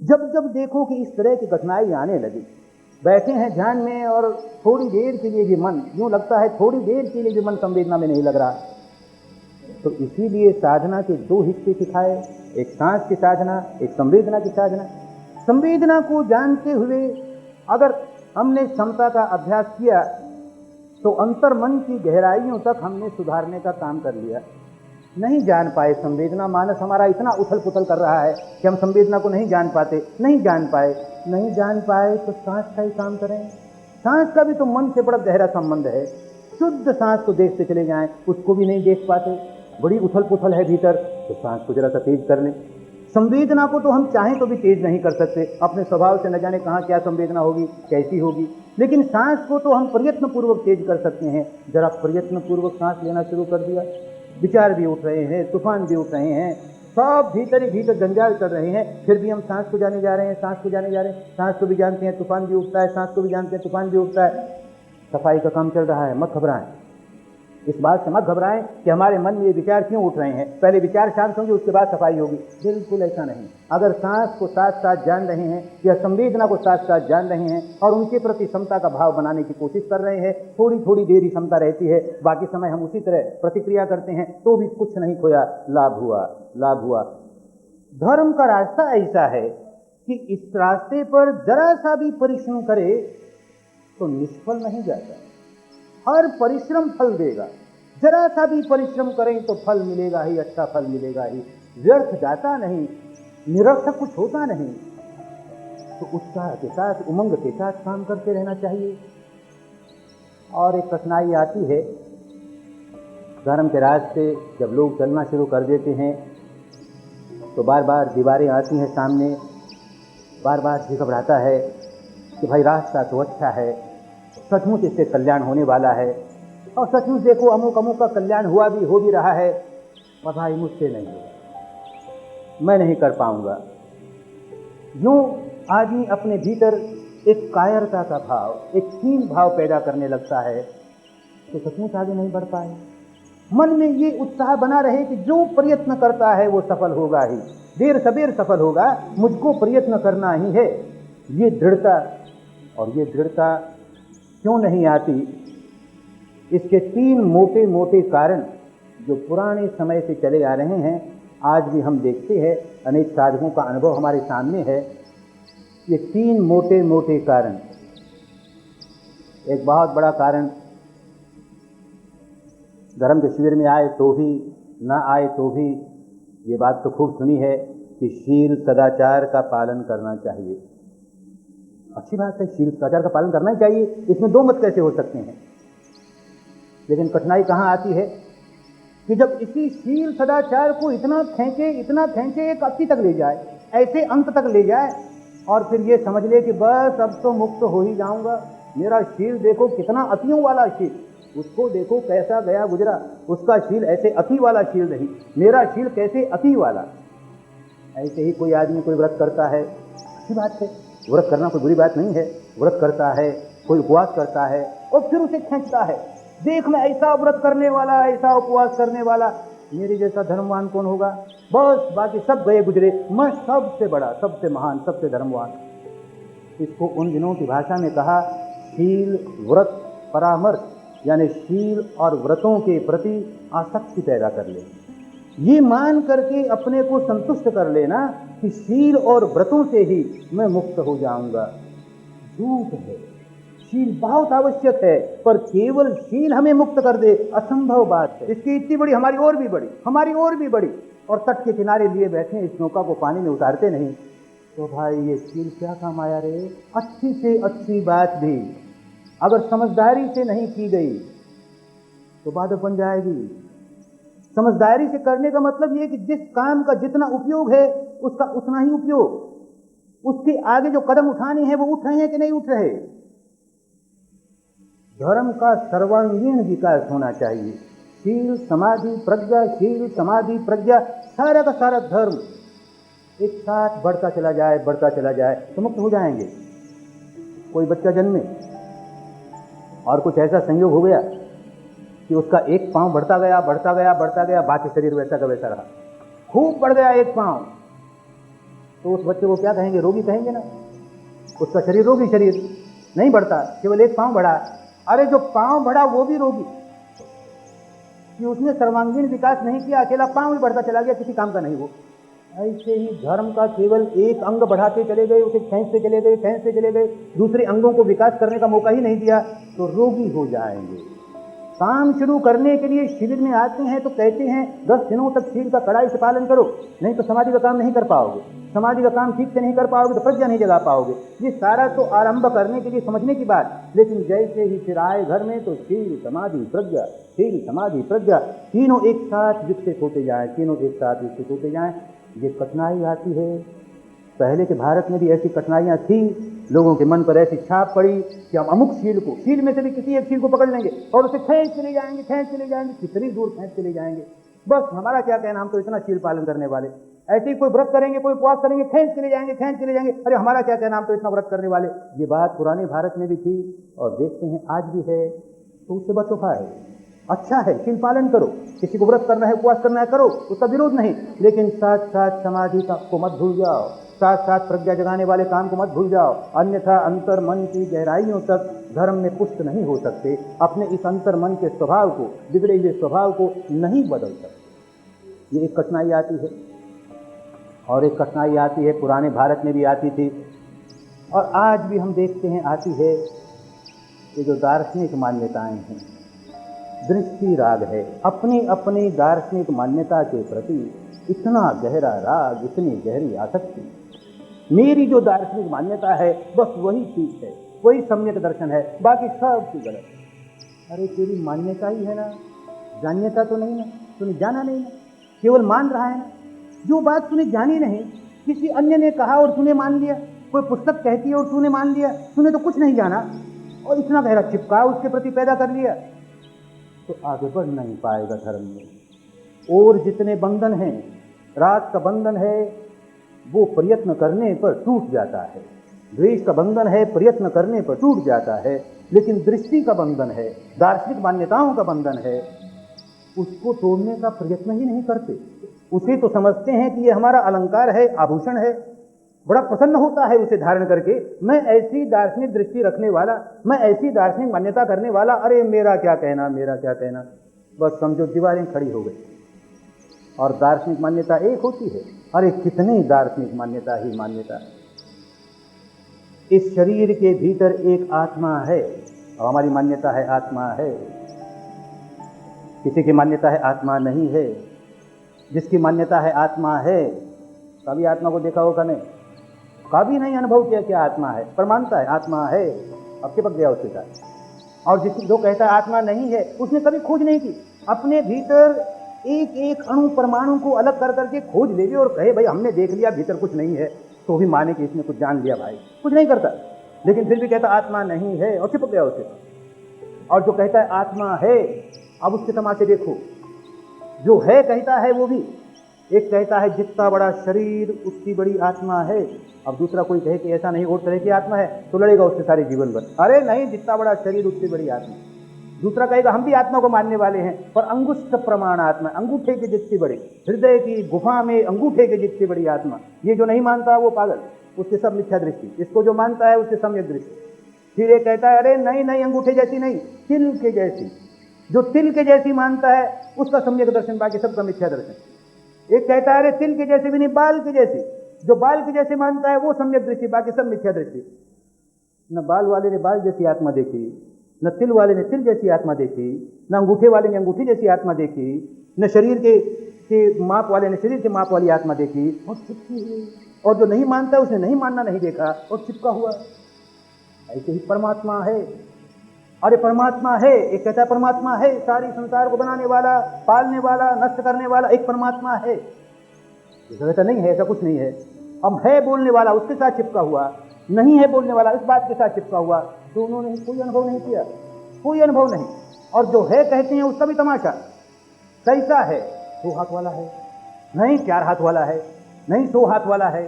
जब जब देखो कि इस तरह की कठिनाई आने लगी, बैठे हैं ध्यान में और थोड़ी देर के लिए भी मन, यूं लगता है थोड़ी देर के लिए भी मन संवेदना में नहीं लग रहा, तो इसीलिए साधना के दो हिस्से सिखाए, एक सांस की साधना, एक संवेदना की साधना। संवेदना को जानते हुए अगर हमने क्षमता का अभ्यास किया तो अंतर्मन की गहराइयों तक हमने सुधारने का काम कर लिया। नहीं जान पाए संवेदना, मानस हमारा इतना उथल पुथल कर रहा है कि हम संवेदना को नहीं जान पाते, नहीं जान पाए तो सांस का ही काम करें। सांस का भी तो मन से बड़ा गहरा संबंध है। शुद्ध सांस को देखते चले जाएं, उसको भी नहीं देख पाते, बड़ी उथल पुथल है भीतर, तो सांस को जरा सा तेज कर लें। संवेदना को तो हम चाहें तो भी तेज नहीं कर सकते, अपने स्वभाव से न जाने कहाँ क्या संवेदना होगी, कैसी होगी, लेकिन सांस को तो हम प्रयत्न पूर्वक तेज कर सकते हैं। जरा प्रयत्न पूर्वक सांस लेना शुरू कर दिया, विचार भी उठ रहे हैं, तूफान भी उठ रहे हैं, सब भीतर ही भीतर जंजाल कर रहे हैं, फिर भी हम सांस को जाने जा रहे हैं, सांस को जाने जा रहे हैं। सांस को भी जानते हैं, तूफान भी उठता है, सांस को भी जानते हैं, तूफान भी उठता है। सफाई का काम चल रहा है, मत घबराएं, इस बात से मत घबराएं कि हमारे मन में ये विचार क्यों उठ रहे हैं, पहले विचार शांत होंगे उसके बाद सफाई होगी। बिल्कुल ऐसा नहीं। अगर सांस को साथ साथ जान रहे हैं या संवेदना को साथ साथ जान रहे हैं और उनके प्रति समता का भाव बनाने की कोशिश कर रहे हैं, थोड़ी थोड़ी देर ही क्षमता रहती है, बाकी समय हम उसी तरह प्रतिक्रिया करते हैं, तो भी कुछ नहीं खोया, लाभ हुआ। धर्म का रास्ता ऐसा है कि इस रास्ते पर जरा सा भी परिश्रम करे तो निष्फल नहीं जाता, हर परिश्रम फल देगा। जरा सा भी परिश्रम करें तो फल मिलेगा ही, अच्छा फल मिलेगा ही, व्यर्थ जाता नहीं, निरर्थक कुछ होता नहीं। तो उत्साह के साथ, उमंग के साथ काम करते रहना चाहिए। और एक कठिनाई आती है धर्म के रास्ते, जब लोग चलना शुरू कर देते हैं तो बार बार दीवारें आती हैं सामने, बार बार जी घबराता है कि भाई रास्ता तो अच्छा है, सचमुच इससे कल्याण होने वाला है, और सचमुच देखो अमुक अमुक का कल्याण हो भी रहा है, और भाई मुझसे नहीं होगा, मैं नहीं कर पाऊंगा। यूं आदमी अपने भीतर एक कायरता का भाव, एक हीन भाव पैदा करने लगता है, तो सचमुच आगे नहीं बढ़ पाए। मन में ये उत्साह बना रहे कि जो प्रयत्न करता है वो सफल होगा ही, देर सबेर सफल होगा, मुझको प्रयत्न करना ही है, ये दृढ़ता। और ये दृढ़ता क्यों नहीं आती, इसके तीन मोटे मोटे कारण जो पुराने समय से चले आ रहे हैं, आज भी हम देखते हैं, अनेक साधकों का अनुभव हमारे सामने है। ये तीन मोटे मोटे कारण, एक बहुत बड़ा कारण धर्म के शिविर में आए तो भी, ना आए तो भी, ये बात तो खूब सुनी है कि शील सदाचार का पालन करना चाहिए। अच्छी बात है, शील सदाचार का पालन करना ही चाहिए, इसमें दो मत कैसे हो सकते हैं। लेकिन कठिनाई कहाँ आती है कि जब इसी शील सदाचार को इतना खींचे एक अति तक ले जाए, ऐसे अंत तक ले जाए, और फिर ये समझ ले कि बस अब तो मुक्त हो ही जाऊंगा। मेरा शील देखो कितना अतियों वाला शील, उसको देखो कैसा गया गुजरा, उसका शील ऐसे अति वाला शील नहीं, मेरा शील कैसे अति वाला। ऐसे ही कोई आदमी कोई व्रत करता है, अच्छी बात है, व्रत करना कोई बुरी बात नहीं है, व्रत करता है, कोई उपवास करता है, और फिर उसे खींचता है, देख मैं ऐसा व्रत करने वाला, ऐसा उपवास करने वाला, मेरे जैसा धर्मवान कौन होगा, बस बाकी सब गए गुजरे, मैं सबसे बड़ा, सबसे महान, सबसे धर्मवान। इसको उन दिनों की भाषा में कहा शील व्रत परामर्श, यानी शील और व्रतों के प्रति आसक्ति पैदा कर ले, ये मान करके अपने को संतुष्ट कर लेना कि शील और व्रतों से ही मैं मुक्त हो जाऊंगा। झूठ है, शील बहुत आवश्यक है, पर केवल शील हमें मुक्त कर दे असंभव बात है। इसकी इतनी बड़ी, हमारी और भी बड़ी, और तट के किनारे लिए बैठे, इस नौका को पानी में उतारते नहीं, तो भाई ये शील क्या काम आया रे। अच्छी से अच्छी बात भी अगर समझदारी से नहीं की गई तो बाधक बन जाएगी। समझदारी से करने का मतलब ये कि जिस काम का जितना उपयोग है उसका उतना ही उपयोग, उसके आगे जो कदम उठाने हैं वो उठ रहे हैं कि नहीं उठ रहे। धर्म का सर्वांगीण विकास होना चाहिए, शील समाधि प्रज्ञा, शील समाधि प्रज्ञा, सारा का सारा धर्म एक साथ बढ़ता चला जाए तो मुक्त हो जाएंगे। कोई बच्चा जन्मे और कुछ ऐसा संयोग हो गया कि उसका एक पांव बढ़ता गया, बाकी शरीर वैसा का वैसा रहा, खूब बढ़ गया एक पांव, तो उस बच्चे को क्या कहेंगे? रोगी कहेंगे ना। उसका शरीर रोगी शरीर नहीं बढ़ता, केवल एक पांव बढ़ा। अरे जो पांव बढ़ा वो भी रोगी, कि उसने सर्वांगीण विकास नहीं किया, अकेला पांव ही बढ़ता चला गया, किसी काम का नहीं वो। ऐसे ही धर्म का केवल एक अंग बढ़ाते चले गए, उसे खींचते चले गए, खींचते चले गए, दूसरे अंगों को विकास करने का मौका ही नहीं दिया, तो रोगी हो जाएंगे। काम शुरू करने के लिए शिविर में आते हैं तो कहते हैं 10 दिनों तक शील का कड़ाई से पालन करो, नहीं तो समाधि का काम नहीं कर पाओगे, समाधि का काम ठीक से नहीं कर पाओगे तो प्रज्ञा नहीं जगा पाओगे। ये सारा तो आरंभ करने के लिए समझने की बात, लेकिन जैसे ही फिर आए घर में तो शील समाधि प्रज्ञा, शील समाधि प्रज्ञा, तीनों एक साथ विकसित होते जाएं, तीनों एक साथ विकसित होते जाएं। ये कठिनाई आती है। पहले के भारत में भी ऐसी कठिनाइयाँ थी, लोगों के मन पर ऐसी छाप पड़ी कि हम अमुक शील को, शील में से भी किसी एक शील को पकड़ लेंगे और उसे खींच चले जाएंगे, खींच चले जाएंगे, कितनी दूर खींच चले जाएंगे। बस हमारा क्या कहना, हम तो इतना शील पालन करने वाले। ऐसे ही कोई व्रत करेंगे, कोई उपवास करेंगे, खींच चले जाएंगे, खींच चले जाएंगे, अरे हमारा क्या कहना, हम तो इतना व्रत करने वाले। ये बात पुराने भारत में भी थी और देखते हैं आज भी है, तो उससे बचो है। अच्छा है, शील पालन करो, किसी को व्रत करना है, उपवास करना है, करो, उसका विरोध नहीं, लेकिन साथ साथ समाधि को मत भूल जाओ, साथ साथ प्रज्ञा जगाने वाले काम को मत भूल जाओ, अन्यथा अंतर मन की गहराइयों तक धर्म में पुष्ट नहीं हो सकते। अपने इस अंतर मन के स्वभाव को, बिगड़े हुए स्वभाव को नहीं बदल सकते। ये एक कठिनाई आती है। और एक कठिनाई आती है, पुराने भारत में भी आती थी और आज भी हम देखते हैं आती है, ये जो दार्शनिक मान्यताएं हैं, दृष्टि राग है, अपनी अपनी दार्शनिक मान्यता के प्रति इतना गहरा राग, इतनी गहरी आसक्ति। मेरी जो दार्शनिक मान्यता है बस वही ठीक है, वही सम्यक दर्शन है, बाकी सब की गलत। अरे तेरी मान्यता ही है ना, जान्यता तो नहीं ना, तूने जाना नहीं ना, केवल मान रहा है ना। जो बात तूने जानी नहीं, किसी अन्य ने कहा और तूने मान लिया, कोई पुस्तक कहती है और तूने मान लिया, तूने तो कुछ नहीं जाना और इतना गहरा चिपकाव उसके प्रति पैदा कर लिया, तो आगे बढ़ नहीं पाएगा धर्म में। और जितने बंधन हैं, राग का बंधन है वो प्रयत्न करने पर टूट जाता है, द्वेष का बंधन है प्रयत्न करने पर टूट जाता है, लेकिन दृष्टि का बंधन है, दार्शनिक मान्यताओं का बंधन है, उसको तोड़ने का प्रयत्न ही नहीं करते। उसे तो समझते हैं कि ये हमारा अलंकार है, आभूषण है, बड़ा प्रसन्न होता है उसे धारण करके, मैं ऐसी दार्शनिक दृष्टि रखने वाला, मैं ऐसी दार्शनिक मान्यता करने वाला, अरे मेरा क्या कहना, मेरा क्या कहना। बस समझो दीवारें खड़ी हो गई। और दार्शनिक मान्यता एक होती है, अरे कितनी दार्शनिक मान्यता ही मान्यता। इस शरीर के भीतर एक आत्मा है और हमारी मान्यता है आत्मा है। किसी की मान्यता है आत्मा नहीं है। जिसकी मान्यता है आत्मा है, कभी आत्मा को देखा होगा नहीं, कभी नहीं अनुभव किया क्या आत्मा है, पर मानता है आत्मा है, अब चिपक गया उसके साथ। और जो कहता है आत्मा नहीं है, उसने कभी खोज नहीं की, अपने भीतर एक एक अणु परमाणु को अलग कर करके खोज ले और कहे भाई हमने देख लिया भीतर कुछ नहीं है, तो भी माने कि इसने कुछ जान लिया। भाई कुछ नहीं करता, लेकिन फिर भी कहता आत्मा नहीं है और चिपक गया उसे। और जो कहता है आत्मा है, अब उसके तमाशे देखो, जो है कहता है वो भी, एक कहता है जितना बड़ा शरीर उतनी बड़ी आत्मा है, अब दूसरा कोई कहे कि ऐसा नहीं और तरह की आत्मा है, तो लड़ेगा उससे सारे जीवन भर, अरे नहीं जितना बड़ा शरीर उतनी बड़ी आत्मा। दूसरा कहेगा हम भी आत्मा को मानने वाले हैं, पर अंगुष्ठ प्रमाण आत्मा, अंगूठे के जितनी बड़ी, हृदय की गुफा में अंगूठे के जितनी बड़ी आत्मा। ये जो नहीं मानता वो पागल, उससे सब मिथ्या दृष्टि, इसको जो मानता है उससे सम्यक दृष्टि। फिर एक कहता है अरे नहीं नहीं अंगूठे जैसी नहीं, तिल के जैसी, जो तिल के जैसी मानता है उसका सम्यक दर्शन, बाकी सबका मिथ्या दर्शन। एक कहता है अरे तिल के जैसे भी नहीं, बाल के जैसी, जो बाल के जैसे मानता है वो सम्यक दृष्टि, बाकी सब मिथ्या दृष्टि। न बाल वाले ने बाल जैसी आत्मा देखी, न तिल वाले ने तिल जैसी आत्मा देखी, न अंगूठे वाले ने अंगूठी जैसी आत्मा देखी, न शरीर के माप वाले ने शरीर के माप वाली आत्मा देखी, और चिपकी हुई। और जो नहीं मानता उसने नहीं मानना नहीं देखा और चिपका हुआ। ऐसे ही परमात्मा है, अरे परमात्मा है, एक कहता है परमात्मा है, सारी संसार को बनाने वाला, पालने वाला, नष्ट करने वाला एक परमात्मा है। कहता नहीं है, ऐसा कुछ नहीं है। अब है बोलने वाला उसके साथ चिपका हुआ, नहीं है बोलने वाला इस बात के साथ चिपका हुआ, दोनों ने कोई अनुभव नहीं किया, कोई अनुभव नहीं। और जो है कहते हैं उसका भी तमाशा कैसा है, 2 हाथ वाला है, नहीं 4 हाथ वाला है, नहीं 100 हाथ वाला है,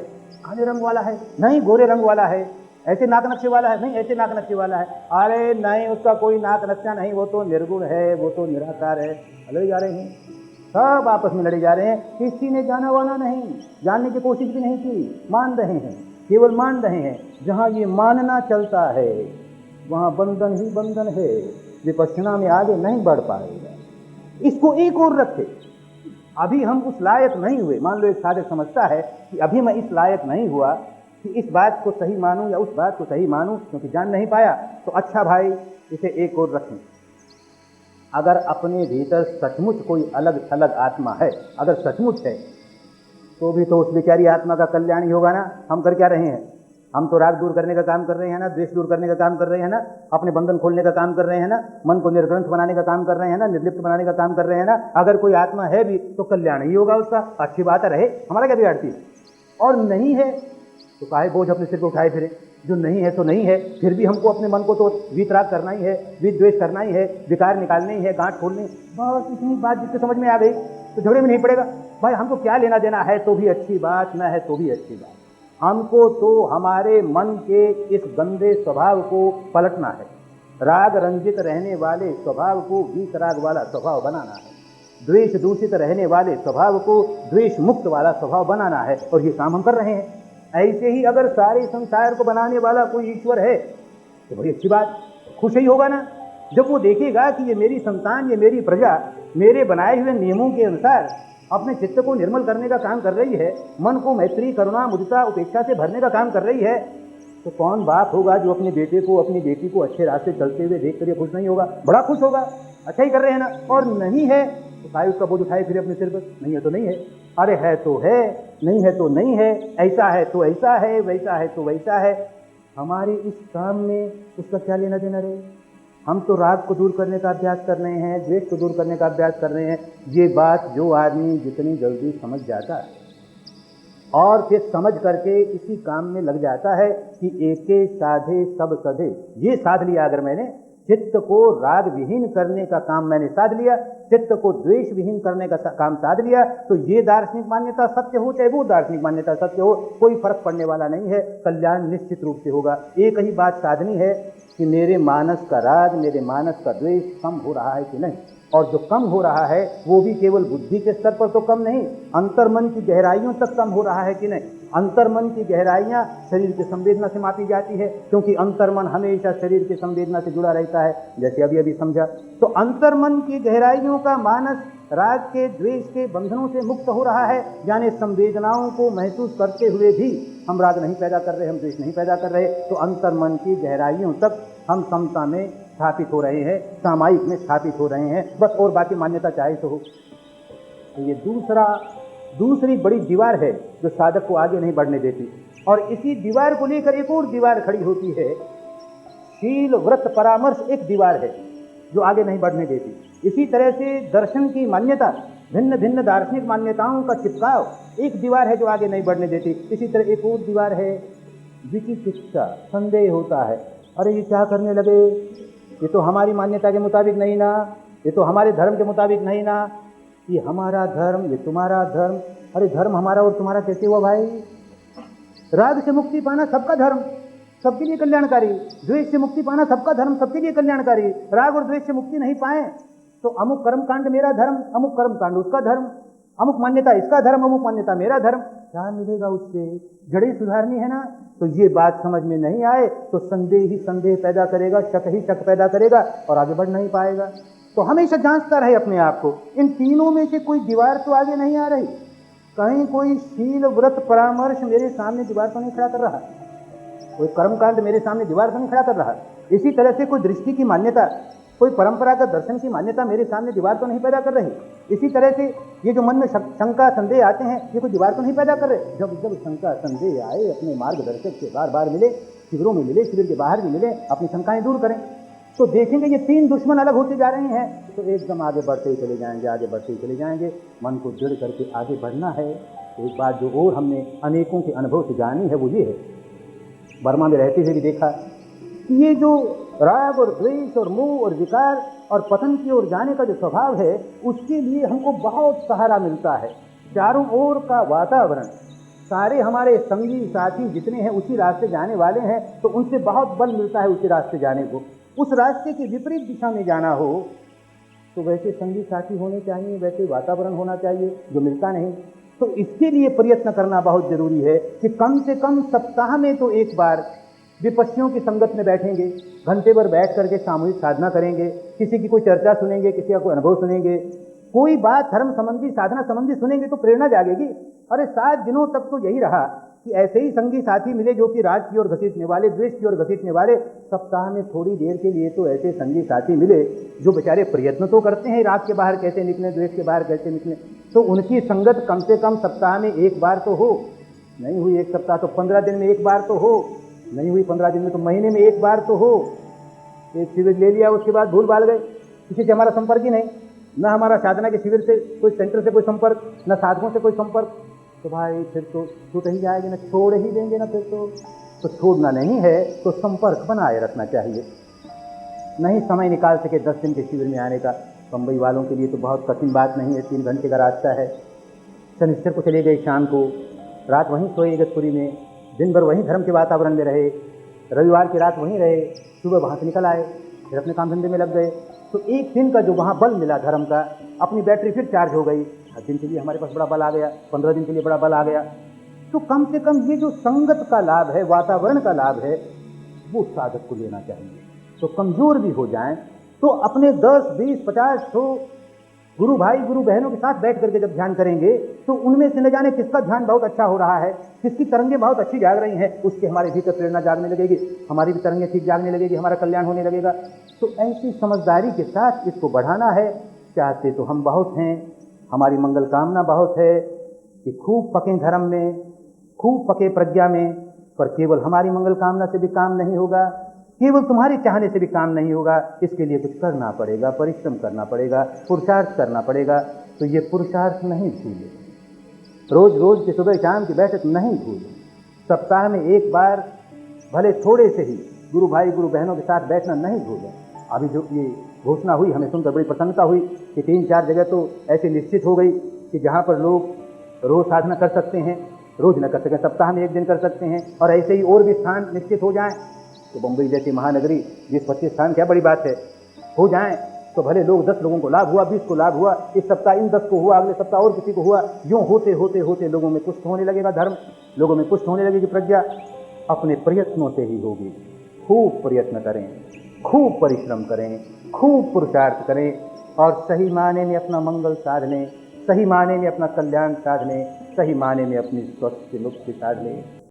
काले रंग वाला है, नहीं गोरे रंग वाला है, ऐसे नाक नक्शे वाला है, नहीं ऐसे नाक नक्शे वाला है, अरे नहीं उसका कोई नाक नक्शा नहीं, वो तो निर्गुण है, वो तो निराकार है। अलग जा रहे हैं, सब आपस में लड़े जा रहे हैं, किसी ने जाना वाना नहीं, जानने की कोशिश भी नहीं की, मान रहे हैं, केवल मान रहे हैं। जहाँ ये मानना चलता है वहाँ बंधन ही बंधन है, विपश्यना में आगे नहीं बढ़ पाएगा। इसको एक और रखे, अभी हम उस लायक नहीं हुए। मान लो एक साधक समझता है कि अभी मैं इस लायक नहीं हुआ कि इस बात को सही मानूं या उस बात को सही मानूं, क्योंकि जान नहीं पाया, तो अच्छा भाई इसे एक और रखें। अगर अपने भीतर सचमुच कोई अलग थलग आत्मा है, अगर सचमुच है, तो भी तो उस बेचारी आत्मा का कल्याण ही होगा ना। हम कर क्या रहे हैं? हम तो राग दूर करने का काम कर रहे हैं ना, द्वेष दूर करने का काम कर रहे हैं ना, अपने बंधन खोलने का काम कर रहे हैं ना, मन को निर्ग्रंथ बनाने का काम कर रहे हैं ना, निर्लिप्त बनाने का काम कर रहे हैं ना। अगर कोई आत्मा है भी तो कल्याण ही होगा उसका, अच्छी बात है, रहे, हमारा क्या बिगाड़ती है। और नहीं है तो काहे बोझ अपने सिर पर उठाए फिरे। जो नहीं है तो नहीं है, फिर भी हमको अपने मन को तो वीतराग करना ही है, विद्वेष करना ही है, विकार निकालने ही है, गांठ खोलनी। बस इतनी बात जिसके समझ में आ गई तो झगड़े में नहीं पड़ेगा। भाई हमको क्या लेना देना है तो भी अच्छी बात, न है तो भी अच्छी बात। हमको तो हमारे मन के इस गंदे स्वभाव को पलटना है, राग रंजित रहने वाले स्वभाव को वीतराग वाला स्वभाव बनाना है, द्वेष दूषित रहने वाले स्वभाव को द्वेष मुक्त वाला स्वभाव बनाना है। और ये काम हम कर रहे हैं। ऐसे ही अगर सारे संसार को बनाने वाला कोई ईश्वर है तो बड़ी अच्छी बात, खुश ही होगा ना। जब वो देखेगा कि ये मेरी संतान, ये मेरी प्रजा मेरे बनाए हुए नियमों के अनुसार अपने चित्त को निर्मल करने का काम कर रही है, मन को मैत्री, करुणा, मुदिता, उपेक्षा से भरने का काम कर रही है, तो कौन बाप होगा जो अपने बेटे को, अपनी बेटी को अच्छे रास्ते चलते हुए देख कर खुश नहीं होगा? बड़ा खुश होगा, अच्छा ही कर रहे हैं ना। और नहीं है तो सारे उसका बोझ उठाए फिर अपने सिर पर। नहीं है तो नहीं है, अरे है तो है, नहीं है तो नहीं है, ऐसा है तो ऐसा है, वैसा है तो वैसा है। हमारे इस काम में उसका क्या लेना देना रहे? हम तो राग को दूर करने का अभ्यास कर रहे हैं, द्वेष को दूर करने का अभ्यास कर रहे हैं। ये बात जो आदमी जितनी जल्दी समझ जाता है और फिर समझ करके इसी काम में लग जाता है कि एके साधे सब सधे, ये साध लिया अगर मैंने, चित्त को राग विहीन करने का काम मैंने साध लिया, चित्त को द्वेष विहीन करने का काम साध लिया, तो ये दार्शनिक मान्यता सत्य हो चाहे वो दार्शनिक मान्यता सत्य हो, कोई फर्क पड़ने वाला नहीं है। कल्याण निश्चित रूप से होगा। एक ही बात साधनी है कि मेरे मानस का राग, मेरे मानस का द्वेष कम हो रहा है कि नहीं। और जो कम हो रहा है वो भी केवल बुद्धि के स्तर पर तो कम नहीं, अंतर्मन की गहराइयों तक कम हो रहा है कि नहीं। अंतर्मन की गहराइयां शरीर की संवेदना से मापी जाती है, क्योंकि अंतर्मन हमेशा शरीर की संवेदना से जुड़ा रहता है, जैसे अभी अभी समझा। तो अंतर्मन की गहराइयों का मानस राग के, द्वेष के बंधनों से मुक्त हो रहा है, यानी संवेदनाओं को महसूस करते हुए भी हम राग नहीं पैदा कर रहे, हम द्वेष नहीं पैदा कर रहे। तो अंतर्मन की गहराइयों तक हम समता में स्थापित हो रहे हैं, सामायिक में स्थापित हो रहे हैं, बस। और बाकी मान्यता चाहे तो हो। तो ये दूसरी बड़ी दीवार है जो साधक को आगे नहीं बढ़ने देती। और इसी दीवार को लेकर एक और दीवार खड़ी होती है, शील व्रत परामर्श एक दीवार है जो आगे नहीं बढ़ने देती। इसी तरह से दर्शन की मान्यता, भिन्न भिन्न दार्शनिक मान्यताओं का चिपकाव एक दीवार है जो आगे नहीं बढ़ने देती। इसी तरह एक और दीवार है विचिकित्सा, संदेह होता है, अरे ये क्या करने लगे, ये तो हमारी मान्यता के मुताबिक नहीं ना, ये तो हमारे धर्म के मुताबिक नहीं ना, ये हमारा धर्म, ये तुम्हारा धर्म। अरे धर्म हमारा और तुम्हारा कैसे हुआ भाई? राग से मुक्ति पाना सबका धर्म, सबके लिए कल्याणकारी। द्वेष से मुक्ति पाना सबका धर्म, सबके लिए कल्याणकारी। राग और द्वेष से मुक्ति नहीं पाए तो अमुक कर्म कांड मेरा धर्म, अमुक कर्म कांड उसका धर्म, अमुक मान्यता इसका धर्म, अमुक मान्यता मेरा धर्म। क्या मिलेगा उससे? जड़ें सुधारनी है ना। तो ये बात समझ में नहीं आए तो संदेह ही संदेह पैदा करेगा, शक ही शक पैदा करेगा और आगे बढ़ नहीं पाएगा। तो हमेशा जांचता रहे अपने आप को, इन तीनों में से कोई दीवार तो आगे नहीं आ रही, कहीं कोई शील व्रत परामर्श मेरे सामने दीवार तो नहीं खड़ा कर रहा, कोई कर्मकांड मेरे सामने दीवार तो नहीं खड़ा कर रहा। इसी तरह से कोई दृष्टि की मान्यता, कोई परंपरागत दर्शन की मान्यता मेरे सामने दीवार तो नहीं पैदा कर रही। इसी तरह से ये जो मन में शंका संदेह आते हैं, ये कोई दीवार तो नहीं पैदा कर रहे। जब जब शंका संदेह आए, अपने मार्गदर्शक से बार बार मिले, शिविरों में मिले, शिविर के बाहर भी मिले, अपनी शंकाएं दूर करें, तो देखेंगे ये तीन दुश्मन अलग होते जा रहे हैं। तो एकदम आगे बढ़ते ही चले जाएंगे, आगे बढ़ते ही चले जाएंगे। मन को दृढ़ करके आगे बढ़ना है। एक बात जो और हमने अनेकों के अनुभव से जानी है वो ये है, बर्मा में रहते हुए भी देखा कि ये जो राग और द्वेष और मोह और विकार और पतन की ओर जाने का जो स्वभाव है, उसके लिए हमको बहुत सहारा मिलता है। चारों ओर का वातावरण, सारे हमारे संगी साथी जितने हैं उसी रास्ते जाने वाले हैं, तो उनसे बहुत बल मिलता है उसी रास्ते जाने को। उस रास्ते के विपरीत दिशा में जाना हो तो वैसे संगी साथी होने चाहिए, वैसे वातावरण होना चाहिए जो मिलता नहीं। तो इसके लिए प्रयत्न करना बहुत जरूरी है कि कम से कम सप्ताह में तो एक बार विपस्सियों की संगत में बैठेंगे, घंटे भर बैठ करके सामूहिक साधना करेंगे, किसी की कोई चर्चा सुनेंगे, किसी का कोई अनुभव सुनेंगे, कोई बात धर्म संबंधी साधना संबंधी सुनेंगे तो प्रेरणा जागेगी। अरे 7 दिनों तक तो यही रहा कि ऐसे ही संगी साथी मिले जो कि राग की ओर घसीटने वाले, द्वेष की ओर घसीटने वाले। सप्ताह में थोड़ी देर के लिए तो ऐसे संगी साथी मिले जो बेचारे प्रयत्न तो करते हैं राग के बाहर कैसे निकले, द्वेष के बाहर कैसे निकले। तो उनकी संगत कम से कम सप्ताह में एक बार तो हो, नहीं हुई एक सप्ताह तो 15 दिन में एक बार तो हो, नहीं हुई 15 दिन में तो महीने में एक बार तो हो। एक शिविर ले लिया, उसके बाद भूल भाल गए, किसी से हमारा संपर्क ही नहीं, न हमारा साधना के शिविर से कोई सेंटर से कोई संपर्क, न साधकों से कोई संपर्क, तो भाई फिर तो छूट ही जाएगी, ना छोड़ ही देंगे ना। फिर तो छोड़ना नहीं है तो संपर्क बनाए रखना चाहिए। नहीं समय निकाल सके 10 दिन के शिविर में आने का, बम्बई वालों के लिए तो बहुत कठिन बात नहीं है, 3 घंटे का रास्ता है। शनिश्चर को चले गए, शाम को रात वहीं सोए इगतपुरी में, दिन भर वहीं धर्म के वातावरण में रहे, रविवार की रात वहीं रहे, सुबह वहाँ से निकल आए, फिर अपने काम धंधे में लग गए। तो एक दिन का जो वहाँ बल मिला धर्म का, अपनी बैटरी फिर चार्ज हो गई। 10 दिन के लिए हमारे पास बड़ा बल आ गया, 15 दिन के लिए बड़ा बल आ गया। तो कम से कम ये जो संगत का लाभ है, वातावरण का लाभ है, वो साधक को लेना चाहिए। तो कमजोर भी हो जाएं तो अपने 10, 20, 50, 100 गुरु भाई गुरु बहनों के साथ बैठ करके जब ध्यान करेंगे तो उनमें से न जाने किसका ध्यान बहुत अच्छा हो रहा है, किसकी तरंगें बहुत अच्छी जाग रही हैं, उसके हमारे भीतर प्रेरणा जागने लगेगी, हमारी भी तरंगें ठीक जागने लगेगी, हमारा कल्याण होने लगेगा। तो ऐसी समझदारी के साथ इसको बढ़ाना है। चाहते तो हम बहुत हैं, हमारी मंगल कामना बहुत है कि खूब पके धर्म में, खूब पके प्रज्ञा में, पर केवल हमारी मंगल कामना से भी काम नहीं होगा, केवल तुम्हारे चाहने से भी काम नहीं होगा। इसके लिए कुछ करना पड़ेगा, परिश्रम करना पड़ेगा, पुरुषार्थ करना पड़ेगा। तो ये पुरुषार्थ नहीं भूले, रोज रोज की सुबह शाम की बैठक नहीं भूले, सप्ताह में एक बार भले थोड़े से ही गुरु भाई गुरु बहनों के साथ बैठना नहीं भूलें। अभी जो ये घोषणा हुई हमें सुनकर बड़ी प्रसन्नता हुई कि 3-4 जगह तो ऐसी निश्चित हो गई कि जहाँ पर लोग रोज साधना कर सकते हैं, रोज न कर सकें सप्ताह में एक दिन कर सकते हैं, और ऐसे ही और भी स्थान निश्चित हो जाएं। तो बम्बई जैसी महानगरी 20-25 स्थान क्या बड़ी बात है, हो जाएं तो भले लोग 10 लोगों को लाभ हुआ, 20 को लाभ हुआ, इस सप्ताह इन 10 को हुआ, अगले सप्ताह और किसी को हुआ। यूँ होते होते होते लोगों में पुष्ट होने लगेगा धर्म, लोगों में पुष्ट होने लगेगी प्रज्ञा। अपने प्रयत्नों से ही होगी। खूब प्रयत्न करें, खूब परिश्रम करें, खूब पुरुषार्थ करें, और सही मायने में अपना मंगल साध लें, सही मायने में अपना कल्याण साध लें, सही मायने में अपनी स्वस्थ मुक्ति साध लें।